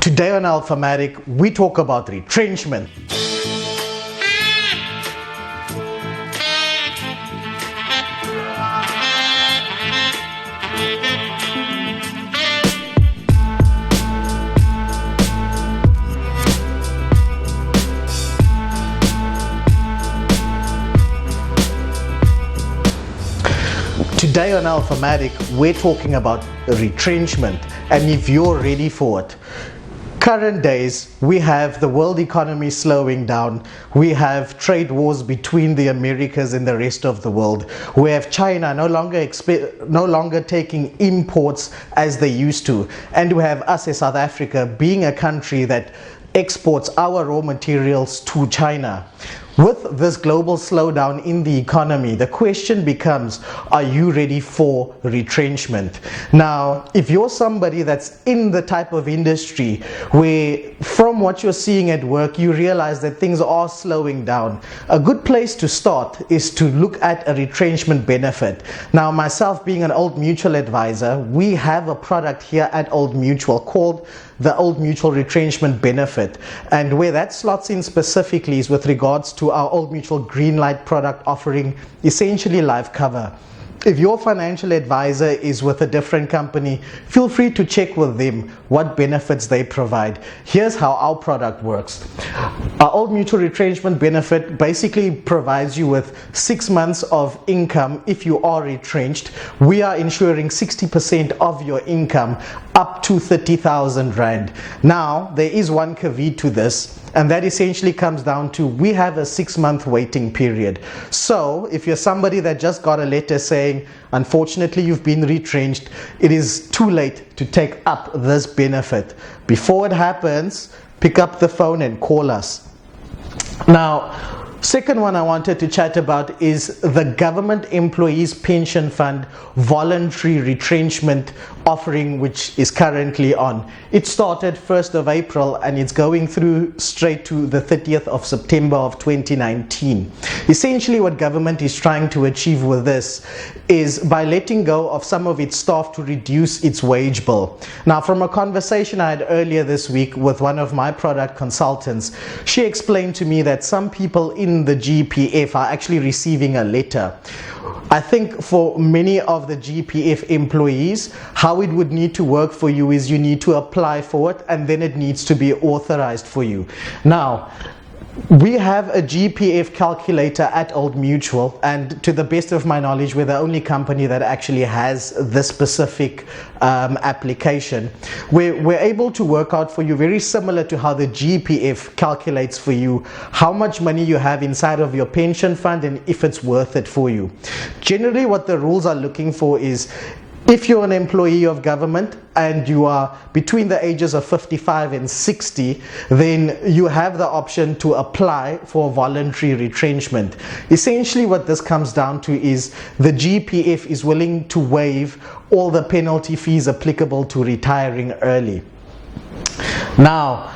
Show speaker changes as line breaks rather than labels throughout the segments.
Today on Alphamatic, we talk about retrenchment. Today on Alphamatic, we're talking about retrenchment, and if you're ready for it. Current days, we have the world economy slowing down. We have trade wars between the Americas and the rest of the world. We have China no longer taking imports as they used to. And we have us as South Africa being a country that exports our raw materials to China. With this global slowdown in the economy, the question becomes, are you ready for retrenchment? Now, if you're somebody that's in the type of industry where from what you're seeing at work, you realize that things are slowing down, a good place to start is to look at a retrenchment benefit. Now, myself being an Old Mutual advisor, we have a product here at Old Mutual called the Old Mutual Retrenchment Benefit, and where that slots in specifically is with regards to our Old Mutual Greenlight product offering essentially life cover. If your financial advisor is with a different company, feel free to check with them what benefits they provide. Here's how our product works. Our Old Mutual Retrenchment Benefit basically provides you with 6 months of income if you are retrenched. We are insuring 60% of your income up to 30,000 Rand. Now, there is one caveat to this, and that essentially comes down to we have a 6-month waiting period. So if you're somebody that just got a letter saying, unfortunately, you've been retrenched, it is too late to take up this benefit. Before it happens, pick up the phone and call us. Now, second one I wanted to chat about is the Government Employees Pension Fund voluntary retrenchment offering, which is currently on. It started 1st of April and it's going through straight to the 30th of September of 2019. Essentially what government is trying to achieve with this is by letting go of some of its staff to reduce its wage bill. Now, from a conversation I had earlier this week with one of my product consultants, she explained to me that some people in the GPF are actually receiving a letter. I think for many of the GPF employees, how it would need to work for you is you need to apply for it and then it needs to be authorized for you. Now, we have a GPF calculator at Old Mutual, and to the best of my knowledge, we're the only company that actually has this specific application. We're able to work out for you, very similar to how the GPF calculates for you, how much money you have inside of your pension fund and if it's worth it for you. Generally, what the rules are looking for is if you're an employee of government and you are between the ages of 55 and 60, then you have the option to apply for voluntary retrenchment. Essentially what this comes down to is the GPF is willing to waive all the penalty fees applicable to retiring early. Now,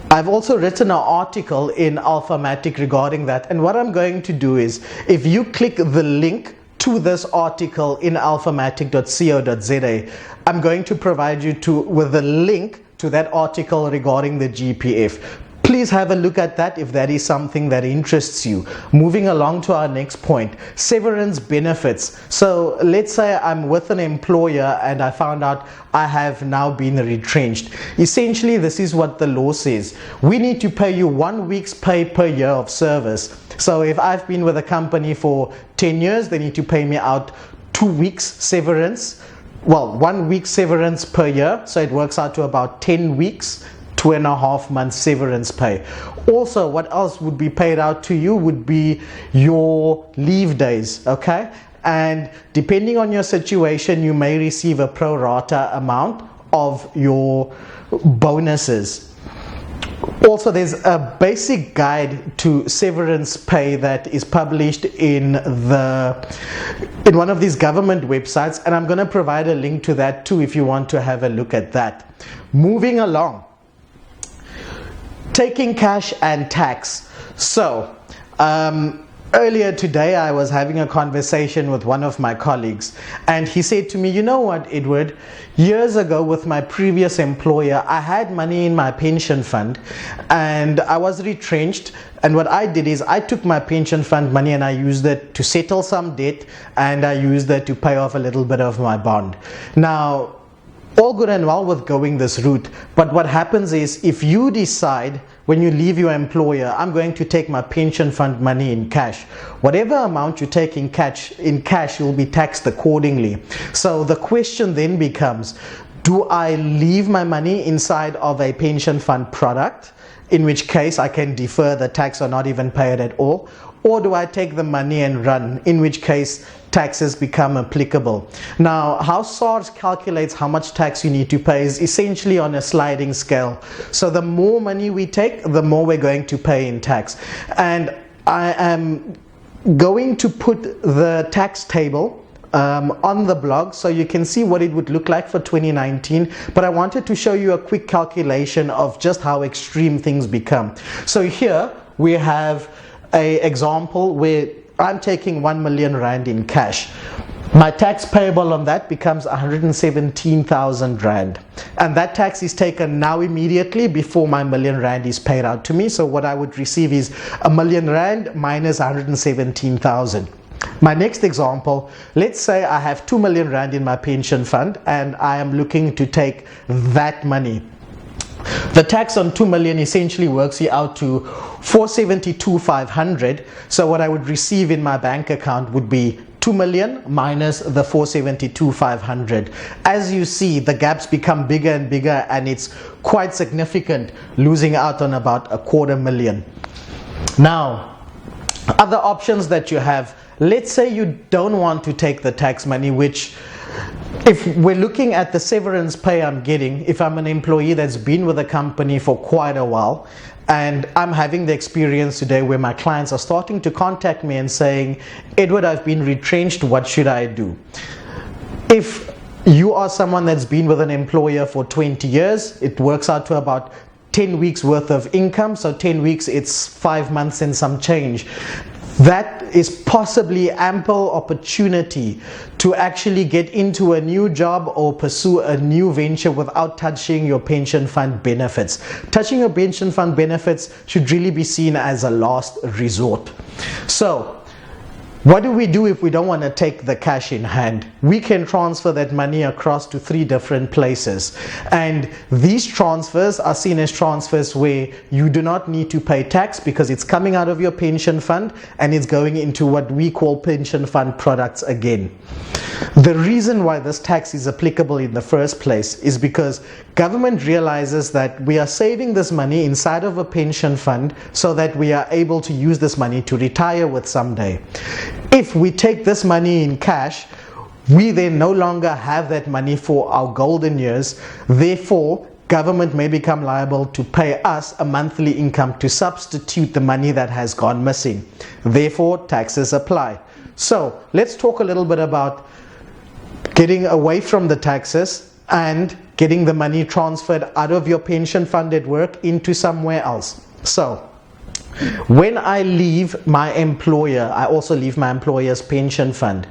I've also written an article in Alphamatic regarding that, and what I'm going to do is if you click the link to this article in alphamatic.co.za, I'm going to provide you with a link to that article regarding the GPF. Please have a look at that if that is something that interests you. Moving along to our next point, severance benefits. So let's say I'm with an employer and I found out I have now been retrenched. Essentially, this is what the law says. We need to pay you 1 week's pay per year of service. So if I've been with a company for 10 years, they need to pay me out 2 weeks severance. Well, 1 week severance per year. So it works out to about 10 weeks, 2.5 months severance pay. Also, what else would be paid out to you would be your leave days, okay? And depending on your situation, you may receive a pro rata amount of your bonuses. Also, there's a basic guide to severance pay that is published in one of these government websites, and I'm going to provide a link to that too if you want to have a look at that. Moving along, taking cash and tax. So Earlier today, I was having a conversation with one of my colleagues, and he said to me, "You know what, Edward, years ago with my previous employer, I had money in my pension fund and I was retrenched. And what I did is I took my pension fund money and I used it to settle some debt, and I used it to pay off a little bit of my bond." Now, all good and well with going this route, but what happens is if you decide when you leave your employer, "I'm going to take my pension fund money in cash," whatever amount you take in cash, you'll be taxed accordingly. So the question then becomes, do I leave my money inside of a pension fund product, in which case I can defer the tax or not even pay it at all? Or do I take the money and run, in which case taxes become applicable? Now, how SARS calculates how much tax you need to pay is essentially on a sliding scale. So the more money we take, the more we're going to pay in tax. And I am going to put the tax table on the blog so you can see what it would look like for 2019, but I wanted to show you a quick calculation of just how extreme things become. So here we have an example where I'm taking 1 million rand in cash. My tax payable on that becomes 117,000 rand, and that tax is taken now immediately before my million rand is paid out to me. So what I would receive is 1 million rand minus 117,000. My next example, let's say I have 2 million rand in my pension fund and I am looking to take that money. The tax on 2 million essentially works out to 472,500. So what I would receive in my bank account would be 2 million minus the 472,500. As you see, the gaps become bigger and bigger, and it's quite significant, losing out on about 250,000. Now, other options that you have, let's say you don't want to take the tax money, which, if we're looking at the severance pay I'm getting, if I'm an employee that's been with the company for quite a while, and I'm having the experience today where my clients are starting to contact me and saying, "Edward, I've been retrenched, what should I do?" If you are someone that's been with an employer for 20 years, it works out to about 10 weeks worth of income. So 10 weeks, it's 5 months and some change. That is possibly ample opportunity to actually get into a new job or pursue a new venture without touching your pension fund benefits. Touching your pension fund benefits should really be seen as a last resort. So, what do we do if we don't want to take the cash in hand? We can transfer that money across to 3 different places. And these transfers are seen as transfers where you do not need to pay tax because it's coming out of your pension fund and it's going into what we call pension fund products again. The reason why this tax is applicable in the first place is because government realizes that we are saving this money inside of a pension fund so that we are able to use this money to retire with someday. If we take this money in cash, we then no longer have that money for our golden years. Therefore, government may become liable to pay us a monthly income to substitute the money that has gone missing. Therefore, taxes apply. So, let's talk a little bit about getting away from the taxes and getting the money transferred out of your pension fund at work into somewhere else. So, when I leave my employer, I also leave my employer's pension fund.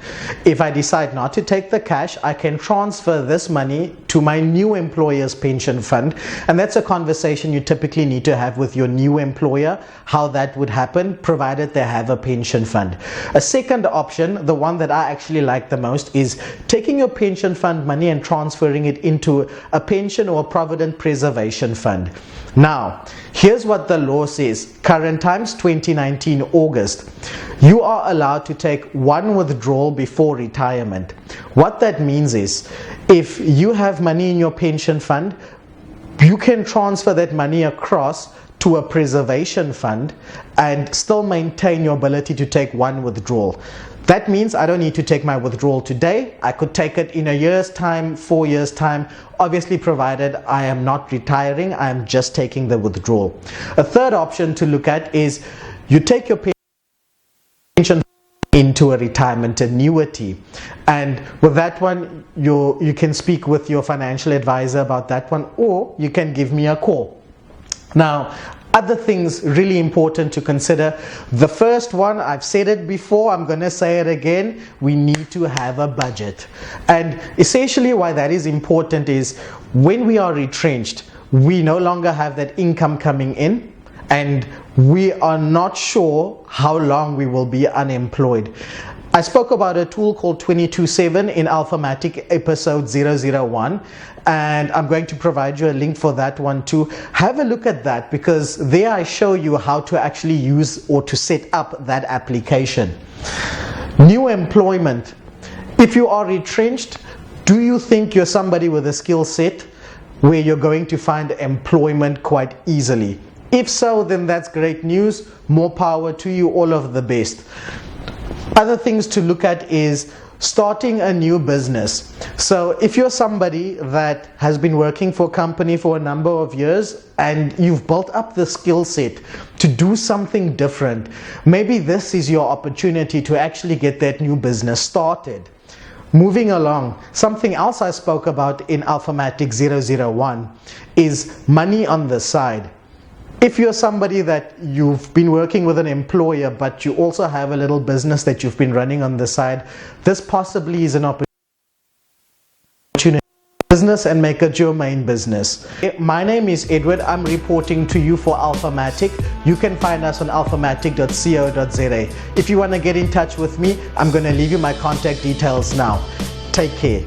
If I decide not to take the cash, I can transfer this money to my new employer's pension fund. And that's a conversation you typically need to have with your new employer, how that would happen, provided they have a pension fund. A second option, the one that I actually like the most, is taking your pension fund money and transferring it into a pension or a provident preservation fund. Now, here's what the law says. Current times, 2019 August. You are allowed to take 1 withdrawal before retirement. What that means is, if you have money in your pension fund, you can transfer that money across to a preservation fund and still maintain your ability to take 1 withdrawal. That means I don't need to take my withdrawal today. I could take it in a year's time, 4 years' time, obviously provided I am not retiring, I am just taking the withdrawal. A third option to look at is you take your pension into a retirement annuity, and with that one you can speak with your financial advisor about that one, or you can give me a call. Now, Other things really important to consider. The first one, I've said it before, I'm going to say it again, we need to have a budget. And essentially why that is important is when we are retrenched, we no longer have that income coming in, and we are not sure how long we will be unemployed. I spoke about a tool called 22/7 in Alphamatic episode 001, and I'm going to provide you a link for that one too. Have a look at that, because there I show you how to actually use or to set up that application. New employment. If you are retrenched, do you think you're somebody with a skill set where you're going to find employment quite easily? If so, then that's great news. More power to you, all of the best. Other things to look at is starting a new business. So if you're somebody that has been working for a company for a number of years and you've built up the skill set to do something different, maybe this is your opportunity to actually get that new business started. Moving along, something else I spoke about in Alphamatic 001 is money on the side. If you're somebody that you've been working with an employer, but you also have a little business that you've been running on the side, this possibly is an opportunity business and make it your main business. My name is Edward. I'm reporting to you for Alphamatic. You can find us on alphamatic.co.za. If you want to get in touch with me, I'm going to leave you my contact details now. Take care.